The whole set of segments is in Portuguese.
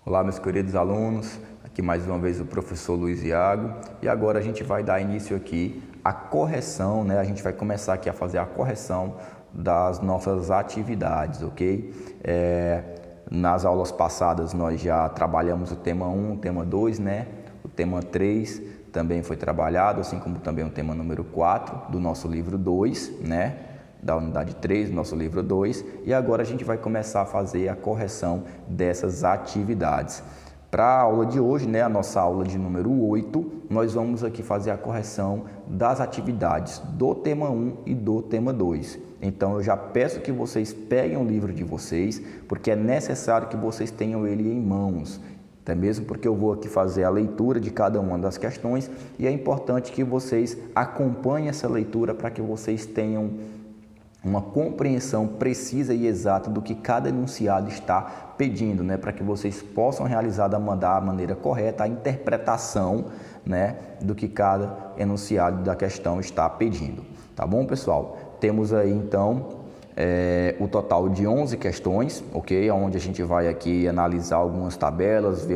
Olá, meus queridos alunos, aqui mais uma vez o professor Luiz Iago e agora a gente vai dar início aqui à correção, né? A gente vai começar aqui a fazer a correção das nossas atividades, ok? Nas aulas passadas nós já trabalhamos o tema 1, o tema 2, né? O tema 3 também foi trabalhado, assim como também o tema número 4 do nosso livro 2, né? Da unidade 3, do nosso livro 2, e agora a gente vai começar a fazer a correção dessas atividades. Para a aula de hoje, né, a nossa aula de número 8, nós vamos aqui fazer a correção das atividades do tema 1 e do tema 2. Então, eu já peço que vocês peguem o livro de vocês, porque é necessário que vocês tenham ele em mãos. Até mesmo porque eu vou aqui fazer a leitura de cada uma das questões e é importante que vocês acompanhem essa leitura para que vocês tenham uma compreensão precisa e exata do que cada enunciado está pedindo, né, para que vocês possam realizar da maneira correta a interpretação, né, do que cada enunciado da questão está pedindo. Tá bom, pessoal? Temos aí, então, o total de 11 questões, ok? Onde a gente vai aqui analisar algumas tabelas,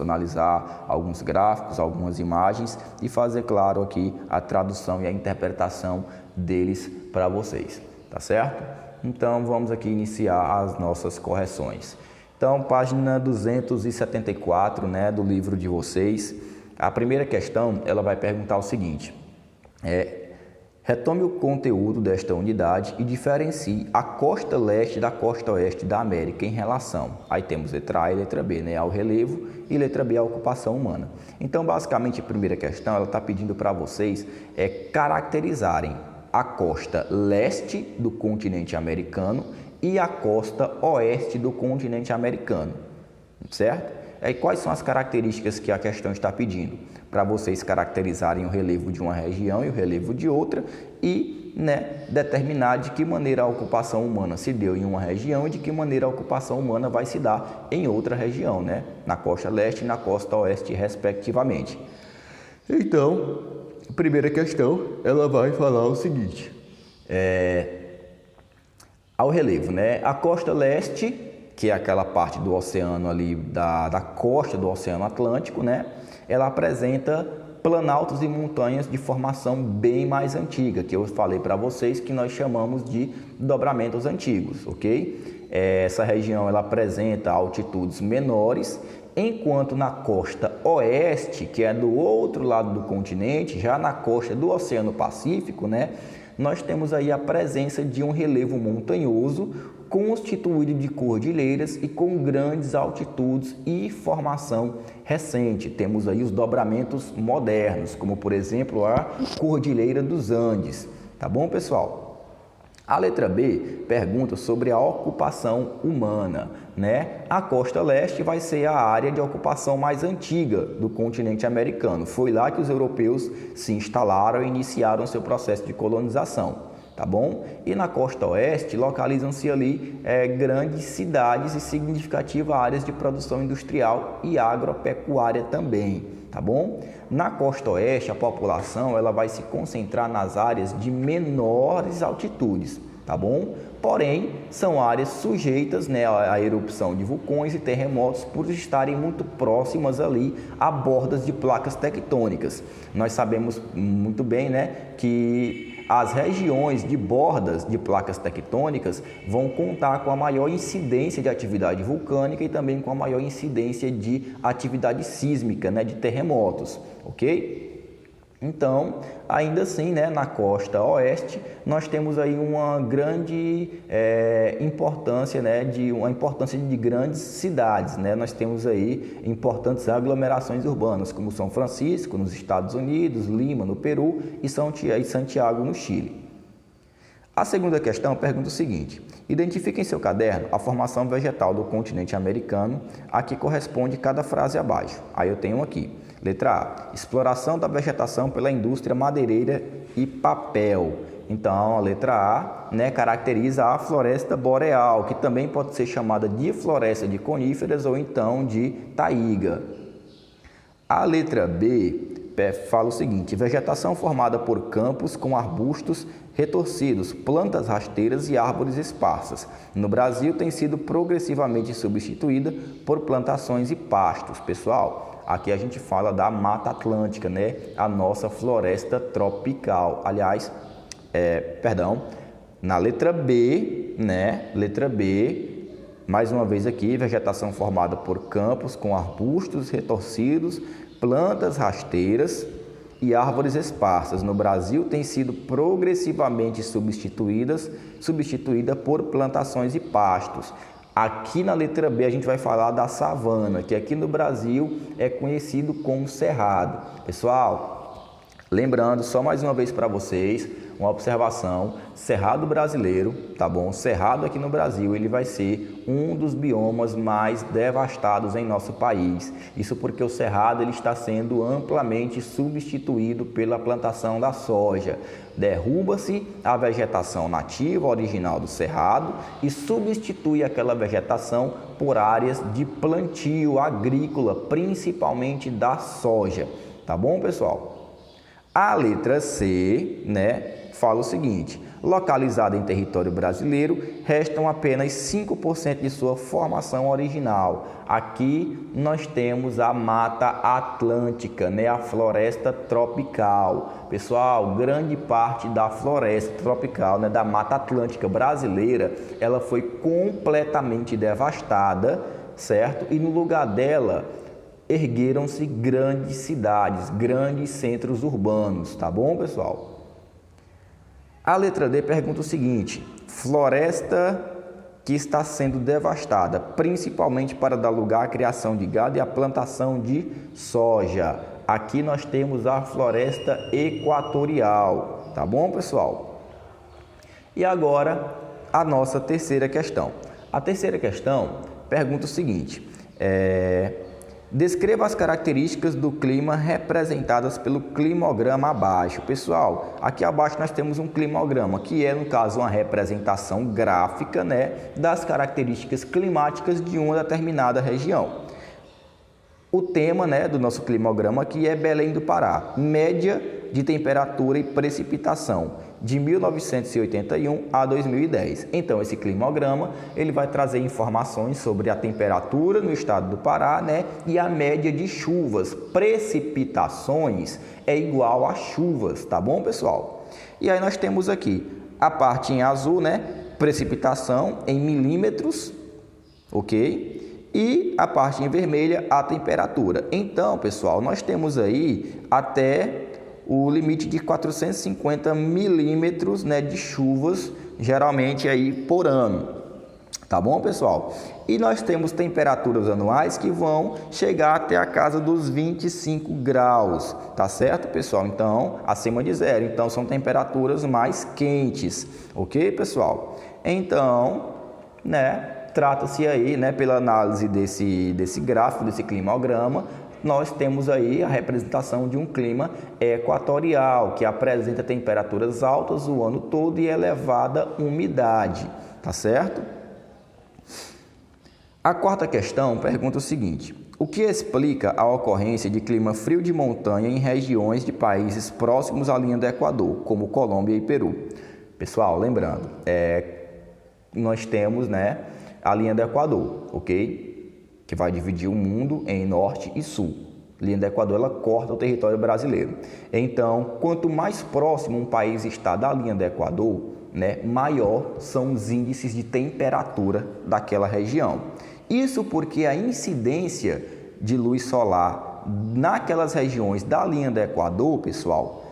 analisar alguns gráficos, algumas imagens e fazer, claro, aqui a tradução e a interpretação deles para vocês. Tá certo? Então, vamos aqui iniciar as nossas correções. Então, página 274, né, do livro de vocês. A primeira questão, ela vai perguntar o seguinte. Retome o conteúdo desta unidade e diferencie a costa leste da costa oeste da América em relação. Aí temos letra A e letra B, né, ao relevo, e letra B, a ocupação humana. Então, basicamente, a primeira questão, ela está pedindo para vocês caracterizarem a costa leste do continente americano e a costa oeste do continente americano, certo? E quais são as características que a questão está pedindo? Para vocês caracterizarem o relevo de uma região e o relevo de outra e, né, determinar de que maneira a ocupação humana se deu em uma região e de que maneira a ocupação humana vai se dar em outra região, né, na costa leste e na costa oeste, respectivamente. Então, a primeira questão, ela vai falar o seguinte, ao relevo, né? A costa leste, que é aquela parte do oceano ali, da costa do Oceano Atlântico, né? Ela apresenta planaltos e montanhas de formação bem mais antiga, que eu falei para vocês que nós chamamos de dobramentos antigos, ok? Essa região, ela apresenta altitudes menores, enquanto na costa oeste, que é do outro lado do continente, já na costa do Oceano Pacífico, né, nós temos aí a presença de um relevo montanhoso constituído de cordilheiras e com grandes altitudes e formação recente. Temos aí os dobramentos modernos, como por exemplo a Cordilheira dos Andes. Tá bom, pessoal? A letra B pergunta sobre a ocupação humana, né? A costa leste vai ser a área de ocupação mais antiga do continente americano. Foi lá que os europeus se instalaram e iniciaram seu processo de colonização, tá bom? E na costa oeste localizam-se ali grandes cidades e significativas áreas de produção industrial e agropecuária também, tá bom? Na costa oeste, a população ela vai se concentrar nas áreas de menores altitudes, tá bom? Porém, são áreas sujeitas, né, à erupção de vulcões e terremotos por estarem muito próximas ali a bordas de placas tectônicas. Nós sabemos muito bem, né, que as regiões de bordas de placas tectônicas vão contar com a maior incidência de atividade vulcânica e também com a maior incidência de atividade sísmica, né, de terremotos, ok? Então, ainda assim, né, na costa oeste, nós temos aí uma grande importância, né, uma importância de grandes cidades, né? Nós temos aí importantes aglomerações urbanas, como São Francisco, nos Estados Unidos, Lima, no Peru, e Santiago, no Chile. A segunda questão pergunta o seguinte: identifique em seu caderno a formação vegetal do continente americano, a que corresponde cada frase abaixo. Aí eu tenho aqui. Letra A, exploração da vegetação pela indústria madeireira e papel. Então, a letra A, né, caracteriza a floresta boreal, que também pode ser chamada de floresta de coníferas ou então de taíga. A letra B fala o seguinte: vegetação formada por campos com arbustos retorcidos, plantas rasteiras e árvores esparsas. No Brasil tem sido progressivamente substituída por plantações e pastos. Pessoal, aqui a gente fala da Mata Atlântica, né? A nossa floresta tropical. Aliás, na letra B, né? Letra B, mais uma vez aqui, vegetação formada por campos com arbustos retorcidos, plantas rasteiras e árvores esparsas. No Brasil tem sido progressivamente substituída por plantações e pastos. Aqui na letra B a gente vai falar da savana, que aqui no Brasil é conhecido como cerrado. Pessoal, lembrando só mais uma vez para vocês, uma observação: cerrado brasileiro, tá bom? Cerrado aqui no Brasil, ele vai ser um dos biomas mais devastados em nosso país. Isso porque o cerrado ele está sendo amplamente substituído pela plantação da soja. Derruba-se a vegetação nativa original do cerrado e substitui aquela vegetação por áreas de plantio agrícola, principalmente da soja. Tá bom, pessoal? A letra C, né, fala o seguinte: localizada em território brasileiro, restam apenas 5% de sua formação original. Aqui nós temos a Mata Atlântica, né, a floresta tropical. Pessoal, grande parte da floresta tropical, né, da Mata Atlântica brasileira, ela foi completamente devastada, certo? E no lugar dela ergueram-se grandes cidades, grandes centros urbanos, tá bom, pessoal? A letra D pergunta o seguinte: floresta que está sendo devastada, principalmente para dar lugar à criação de gado e à plantação de soja. Aqui nós temos a floresta equatorial, tá bom, pessoal? E agora a nossa terceira questão. A terceira questão pergunta o seguinte: descreva as características do clima representadas pelo climograma abaixo. Pessoal, aqui abaixo nós temos um climograma, que é, no caso, uma representação gráfica, né, das características climáticas de uma determinada região. O tema, né, do nosso climograma aqui é Belém do Pará, média de temperatura e precipitação de 1981 a 2010. Então, esse climograma ele vai trazer informações sobre a temperatura no estado do Pará, né, e a média de chuvas. Precipitações é igual a chuvas, tá bom, pessoal? E aí nós temos aqui a parte em azul, né, precipitação em milímetros, ok? E a parte em vermelha, a temperatura. Então, pessoal, nós temos aí até o limite de 450 milímetros, né, de chuvas, geralmente aí por ano. Tá bom, pessoal? E nós temos temperaturas anuais que vão chegar até a casa dos 25 graus, tá certo, pessoal? Então, acima de zero. Então, são temperaturas mais quentes, ok, pessoal? Então, né, trata-se aí, né, pela análise desse gráfico, desse climograma, nós temos aí a representação de um clima equatorial, que apresenta temperaturas altas o ano todo e elevada umidade, tá certo? A quarta questão pergunta o seguinte: o que explica a ocorrência de clima frio de montanha em regiões de países próximos à linha do Equador, como Colômbia e Peru? Pessoal, lembrando, nós temos, né, a linha do Equador, ok? Que vai dividir o mundo em norte e sul. A linha do Equador, ela corta o território brasileiro. Então, quanto mais próximo um país está da linha do Equador, né, maior são os índices de temperatura daquela região. Isso porque a incidência de luz solar naquelas regiões da linha do Equador, pessoal,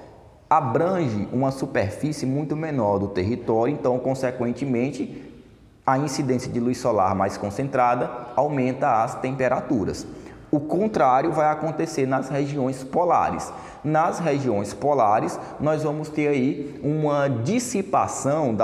abrange uma superfície muito menor do território, então, consequentemente, a incidência de luz solar mais concentrada aumenta as temperaturas. O contrário vai acontecer nas regiões polares. Nas regiões polares, nós vamos ter aí uma dissipação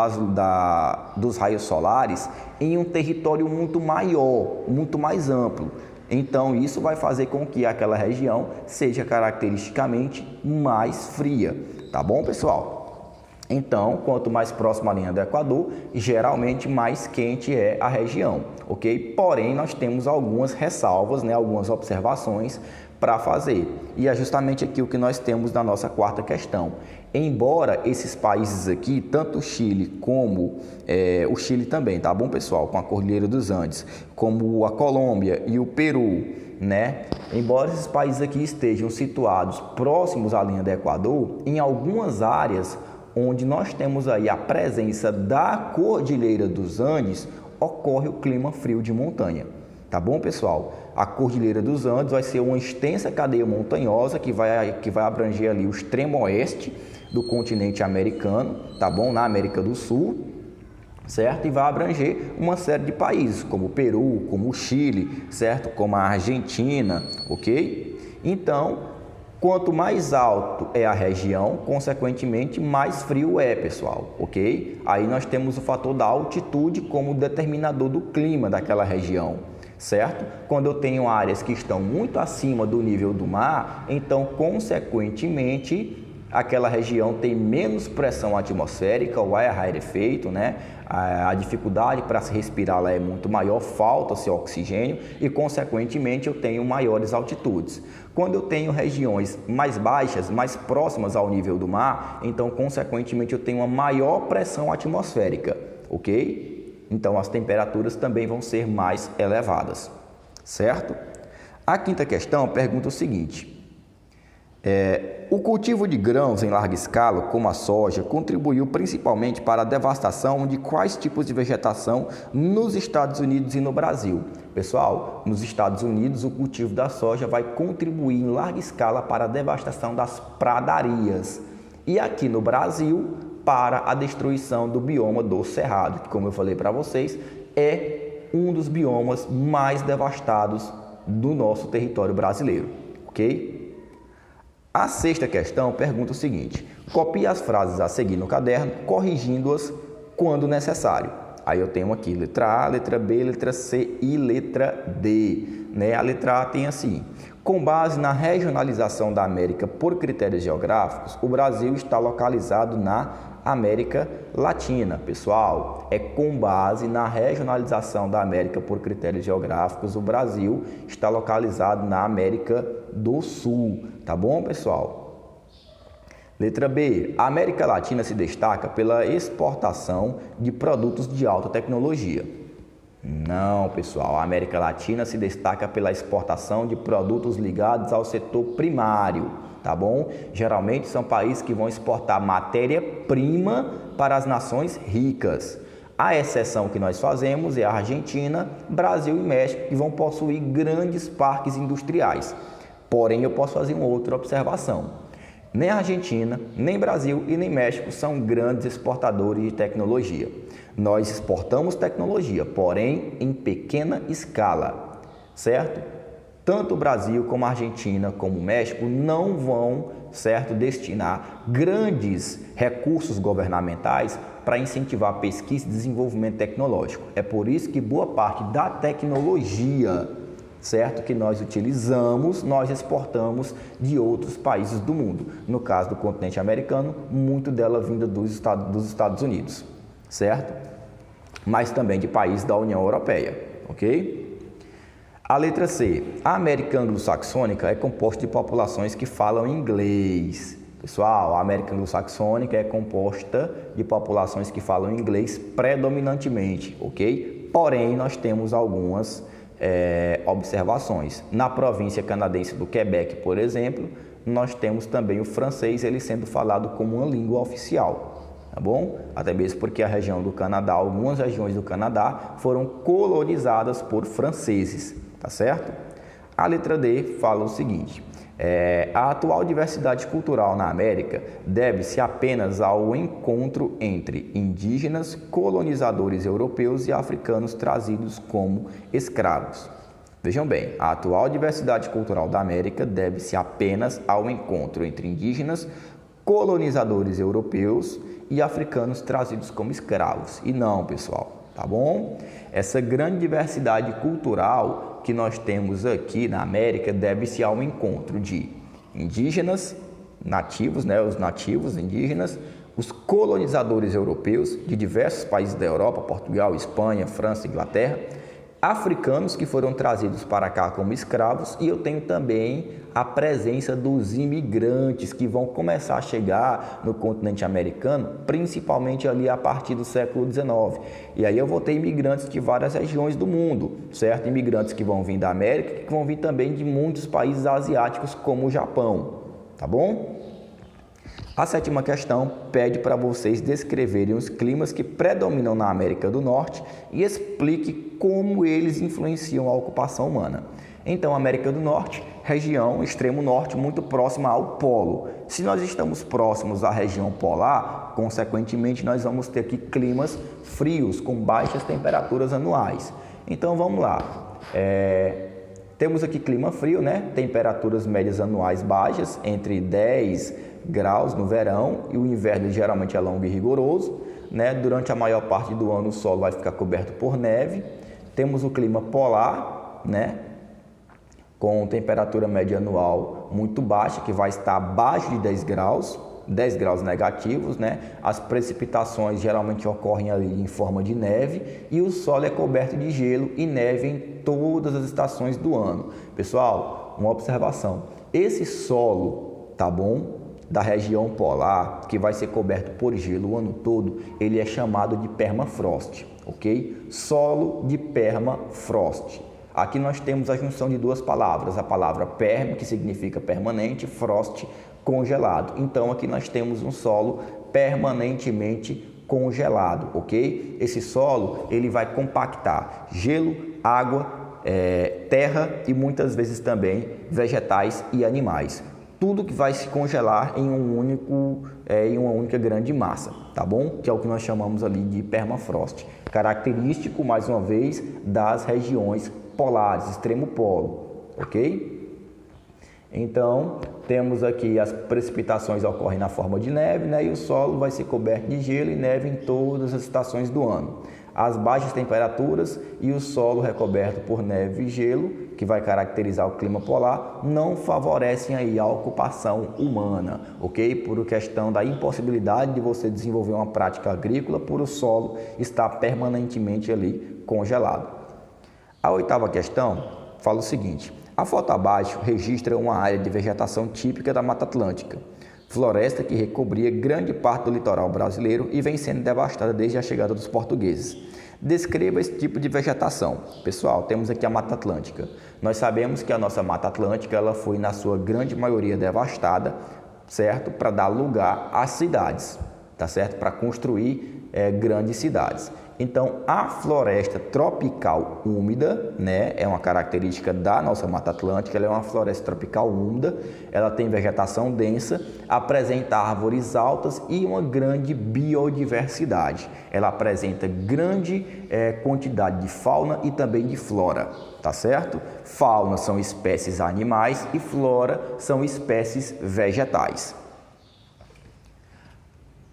dos raios solares em um território muito maior, muito mais amplo. Então, isso vai fazer com que aquela região seja caracteristicamente mais fria. Tá bom, pessoal? Então, quanto mais próximo à linha do Equador, geralmente mais quente é a região, ok? Porém, nós temos algumas ressalvas, né, algumas observações para fazer. E é justamente aqui o que nós temos na nossa quarta questão. Embora esses países aqui, tanto o Chile como o Chile também, tá bom, pessoal? Com a Cordilheira dos Andes, como a Colômbia e o Peru, né? Embora esses países aqui estejam situados próximos à linha do Equador, em algumas áreas onde nós temos aí a presença da Cordilheira dos Andes, ocorre o clima frio de montanha. Tá bom, pessoal? A Cordilheira dos Andes vai ser uma extensa cadeia montanhosa que vai abranger ali o extremo oeste do continente americano, tá bom? Na América do Sul, certo? E vai abranger uma série de países, como o Peru, como o Chile, certo? Como a Argentina, ok? Então, quanto mais alto é a região, consequentemente, mais frio é, pessoal, ok? Aí nós temos o fator da altitude como determinador do clima daquela região, certo? Quando eu tenho áreas que estão muito acima do nível do mar, então, consequentemente, aquela região tem menos pressão atmosférica, o air efeito, né? A dificuldade para se respirar lá é muito maior, falta-se oxigênio e, consequentemente, eu tenho maiores altitudes. Quando eu tenho regiões mais baixas, mais próximas ao nível do mar, então, consequentemente, eu tenho uma maior pressão atmosférica, ok? Então, as temperaturas também vão ser mais elevadas, certo? A quinta questão pergunta o seguinte: o cultivo de grãos em larga escala, como a soja, contribuiu principalmente para a devastação de quais tipos de vegetação nos Estados Unidos e no Brasil? Pessoal, nos Estados Unidos o cultivo da soja vai contribuir em larga escala para a devastação das pradarias. E aqui no Brasil, para a destruição do bioma do Cerrado, que, como eu falei para vocês, é um dos biomas mais devastados do nosso território brasileiro, ok? A sexta questão pergunta o seguinte: copie as frases a seguir no caderno, corrigindo-as quando necessário. Aí eu tenho aqui letra A, letra B, letra C e letra D. Né? A letra A tem assim: com base na regionalização da América por critérios geográficos, o Brasil está localizado na América Latina. Pessoal, é com base na regionalização da América por critérios geográficos, o Brasil está localizado na América do Sul. Tá bom, pessoal? Letra B. A América Latina se destaca pela exportação de produtos de alta tecnologia. Não, pessoal. A América Latina se destaca pela exportação de produtos ligados ao setor primário, tá bom? Geralmente são países que vão exportar matéria-prima para as nações ricas. A exceção que nós fazemos é a Argentina, Brasil e México, que vão possuir grandes parques industriais. Porém, eu posso fazer uma outra observação. Nem a Argentina, nem Brasil e nem México são grandes exportadores de tecnologia. Nós exportamos tecnologia, porém em pequena escala, certo? Tanto o Brasil como a Argentina, como o México não vão, certo, destinar grandes recursos governamentais para incentivar pesquisa e desenvolvimento tecnológico. É por isso que boa parte da tecnologia, certo, que nós utilizamos, nós exportamos de outros países do mundo. No caso do continente americano, muito dela vinda dos Estados Unidos, certo? Mas também de países da União Europeia, ok? A letra C. A América anglo-saxônica é composta de populações que falam inglês. Pessoal, a América anglo-saxônica é composta de populações que falam inglês predominantemente, ok? Porém, nós temos algumas observações. Na província canadense do Quebec, por exemplo, nós temos também o francês, ele sendo falado como uma língua oficial, tá bom? Até mesmo porque a região do Canadá, algumas regiões do Canadá foram colonizadas por franceses, tá certo? A letra D fala o seguinte: a atual diversidade cultural na América deve-se apenas ao encontro entre indígenas, colonizadores europeus e africanos trazidos como escravos. Vejam bem, a atual diversidade cultural da América deve-se apenas ao encontro entre indígenas, colonizadores europeus e africanos trazidos como escravos. E não, pessoal, tá bom? Essa grande diversidade cultural que nós temos aqui na América deve-se ao encontro de indígenas, nativos, né, os nativos indígenas, os colonizadores europeus de diversos países da Europa, Portugal, Espanha, França, Inglaterra, africanos que foram trazidos para cá como escravos, e eu tenho também a presença dos imigrantes que vão começar a chegar no continente americano, principalmente ali a partir do século XIX. E aí eu vou ter imigrantes de várias regiões do mundo, certo? Imigrantes que vão vir da América, que vão vir também de muitos países asiáticos, como o Japão, tá bom? A sétima questão pede para vocês descreverem os climas que predominam na América do Norte e explique como eles influenciam a ocupação humana. Então, América do Norte, região extremo norte, muito próxima ao polo. Se nós estamos próximos à região polar, consequentemente, nós vamos ter aqui climas frios, com baixas temperaturas anuais. Então, vamos lá. Temos aqui clima frio, né? Temperaturas médias anuais baixas, entre 10 graus no verão, e o inverno geralmente é longo e rigoroso, né? Durante a maior parte do ano o solo vai ficar coberto por neve. Temos o clima polar, né? Com temperatura média anual muito baixa, que vai estar abaixo de 10 graus negativos, né? As precipitações geralmente ocorrem ali em forma de neve, e o solo é coberto de gelo e neve em todas as estações do ano. Pessoal, uma observação: esse solo, tá bom, da região polar, que vai ser coberto por gelo o ano todo, ele é chamado de permafrost, ok? Solo de permafrost. Aqui nós temos a junção de duas palavras, a palavra perm, que significa permanente, frost, congelado. Então, aqui nós temos um solo permanentemente congelado, ok? Esse solo, ele vai compactar gelo, água, terra e muitas vezes também vegetais e animais. Tudo que vai se congelar em uma única grande massa, tá bom? Que é o que nós chamamos ali de permafrost, característico, mais uma vez, das regiões polares, extremo polo, ok? Então, temos aqui as precipitações ocorrem na forma de neve, né? E o solo vai ser coberto de gelo e neve em todas as estações do ano. As baixas temperaturas e o solo recoberto por neve e gelo, que vai caracterizar o clima polar, não favorecem aí a ocupação humana, ok? Por questão da impossibilidade de você desenvolver uma prática agrícola por o solo estar permanentemente ali congelado. A oitava questão fala o seguinte: a foto abaixo registra uma área de vegetação típica da Mata Atlântica, floresta que recobria grande parte do litoral brasileiro e vem sendo devastada desde a chegada dos portugueses. Descreva esse tipo de vegetação. Pessoal, temos aqui a Mata Atlântica. Nós sabemos que a nossa Mata Atlântica ela foi, na sua grande maioria, devastada, certo? Para dar lugar às cidades, tá certo? Para construir grandes cidades. Então, a floresta tropical úmida, né, é uma característica da nossa Mata Atlântica, ela é uma floresta tropical úmida, ela tem vegetação densa, apresenta árvores altas e uma grande biodiversidade. Ela apresenta grande quantidade de fauna e também de flora, tá certo? Fauna são espécies animais e flora são espécies vegetais.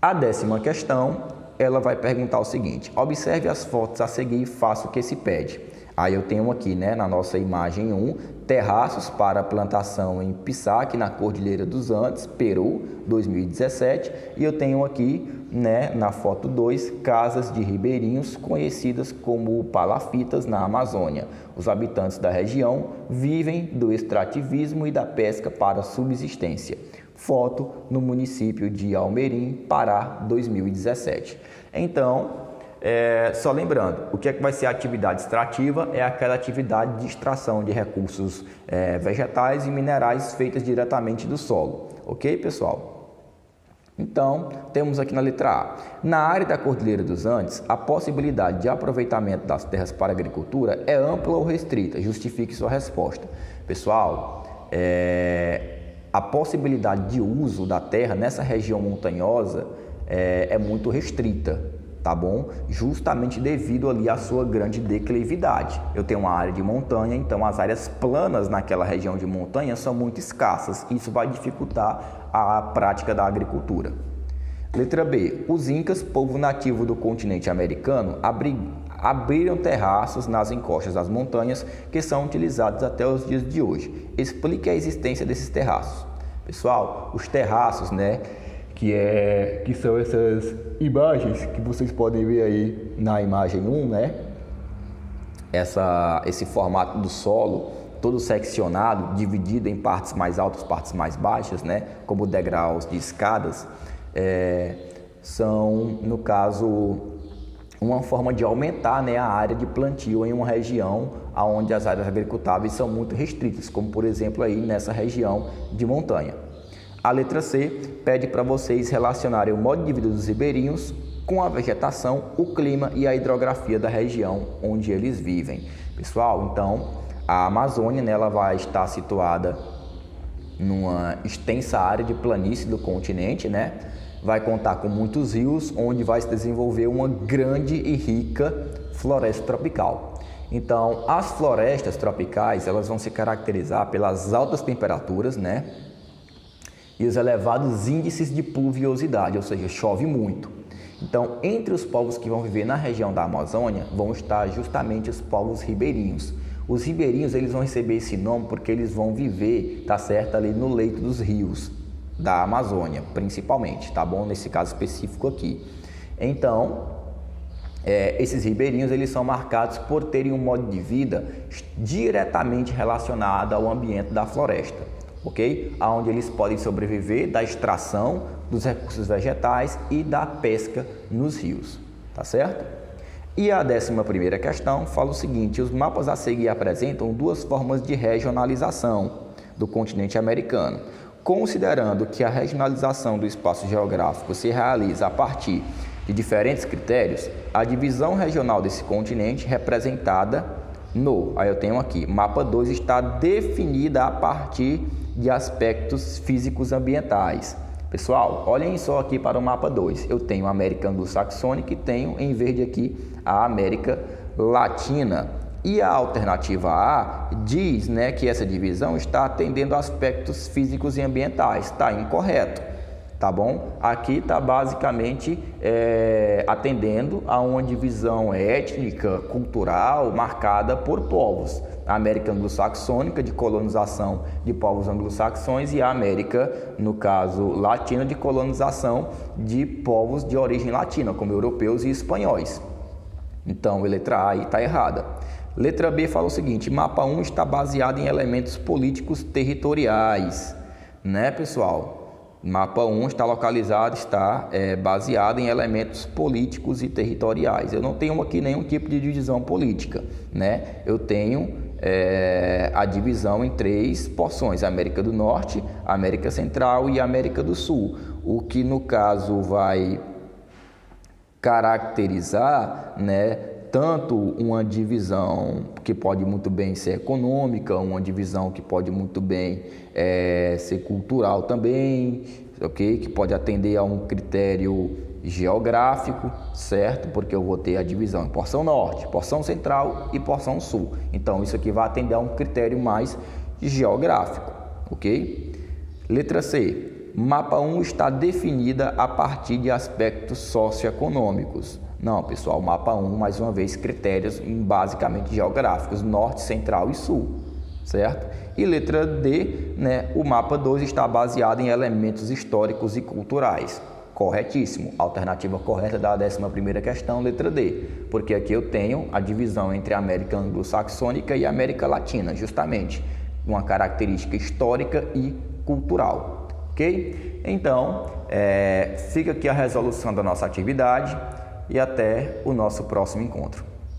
A 10ª questão, ela vai perguntar o seguinte: observe as fotos a seguir e faça o que se pede. Aí eu tenho aqui, né, na nossa imagem 1, terraços para plantação em Pisaque, na Cordilheira dos Andes, Peru, 2017. E eu tenho aqui, né, na foto 2, casas de ribeirinhos conhecidas como palafitas na Amazônia. Os habitantes da região vivem do extrativismo e da pesca para subsistência. Foto no município de Almerim, Pará, 2017. Então, só lembrando, o que é que vai ser a atividade extrativa? É aquela atividade de extração de recursos vegetais e minerais feitas diretamente do solo. Ok, pessoal? Então, temos aqui na letra A. Na área da Cordilheira dos Andes, a possibilidade de aproveitamento das terras para agricultura é ampla ou restrita? Justifique sua resposta. Pessoal, a possibilidade de uso da terra nessa região montanhosa é muito restrita, tá bom? Justamente devido ali à sua grande declividade. Eu tenho uma área de montanha, então as áreas planas naquela região de montanha são muito escassas. Isso vai dificultar a prática da agricultura. Letra B. Os incas, povo nativo do continente americano, abriram terraços nas encostas das montanhas que são utilizados até os dias de hoje. Explique a existência desses terraços. Pessoal, os terraços, né, que são essas imagens que vocês podem ver aí na imagem 1, né? Esse formato do solo, todo seccionado, dividido em partes mais altas, partes mais baixas, né? Como degraus de escadas, são, no caso, uma forma de aumentar, né, a área de plantio em uma região onde as áreas agricultáveis são muito restritas, como por exemplo aí nessa região de montanha. A letra C pede para vocês relacionarem o modo de vida dos ribeirinhos com a vegetação, o clima e a hidrografia da região onde eles vivem. Pessoal, então a Amazônia, né, ela vai estar situada numa extensa área de planície do continente, né? Vai contar com muitos rios, onde vai se desenvolver uma grande e rica floresta tropical. Então, as florestas tropicais, elas vão se caracterizar pelas altas temperaturas, né? E os elevados índices de pluviosidade, ou seja, chove muito. Então, entre os povos que vão viver na região da Amazônia, vão estar justamente os povos ribeirinhos. Os ribeirinhos, eles vão receber esse nome porque eles vão viver, tá certo, ali no leito dos rios da Amazônia, principalmente, tá bom? Nesse caso específico aqui. Então, esses ribeirinhos, eles são marcados por terem um modo de vida diretamente relacionado ao ambiente da floresta, ok? Onde eles podem sobreviver da extração dos recursos vegetais e da pesca nos rios, tá certo? E a 11ª questão fala o seguinte: os mapas a seguir apresentam duas formas de regionalização do continente americano. Considerando que a regionalização do espaço geográfico se realiza a partir de diferentes critérios, a divisão regional desse continente representada aí eu tenho aqui, mapa 2 está definida a partir de aspectos físicos ambientais. Pessoal, olhem só aqui para o mapa 2, eu tenho a América Anglo-Saxônica e tenho em verde aqui a América Latina. E a alternativa A diz, né, que essa divisão está atendendo a aspectos físicos e ambientais. Está incorreto, tá bom? Aqui está basicamente atendendo a uma divisão étnica, cultural, marcada por povos. A América Anglo-Saxônica, de colonização de povos anglo-saxões, e a América, no caso latina, de colonização de povos de origem latina, como europeus e espanhóis. Então, a letra A aí está errada. Letra B fala o seguinte: mapa 1 está baseado em elementos políticos territoriais, né, pessoal? Mapa 1 está baseado em elementos políticos e territoriais. Eu não tenho aqui nenhum tipo de divisão política, né? Eu tenho a divisão em 3 porções: América do Norte, América Central e América do Sul, o que no caso vai caracterizar, né, tanto uma divisão que pode muito bem ser econômica, uma divisão que pode muito bem ser cultural também, ok? Que pode atender a um critério geográfico, certo? Porque eu vou ter a divisão em porção norte, porção central e porção sul. Então, isso aqui vai atender a um critério mais geográfico, ok? Letra C. Mapa 1 está definida a partir de aspectos socioeconômicos. Não, pessoal, mapa 1, mais uma vez, critérios basicamente geográficos, norte, central e sul, certo? E letra D, né, o mapa 2 está baseado em elementos históricos e culturais. Corretíssimo. Alternativa correta da 11ª questão, letra D, porque aqui eu tenho a divisão entre a América Anglo-Saxônica e a América Latina, justamente, uma característica histórica e cultural, ok? Então, fica aqui a resolução da nossa atividade. E até o nosso próximo encontro.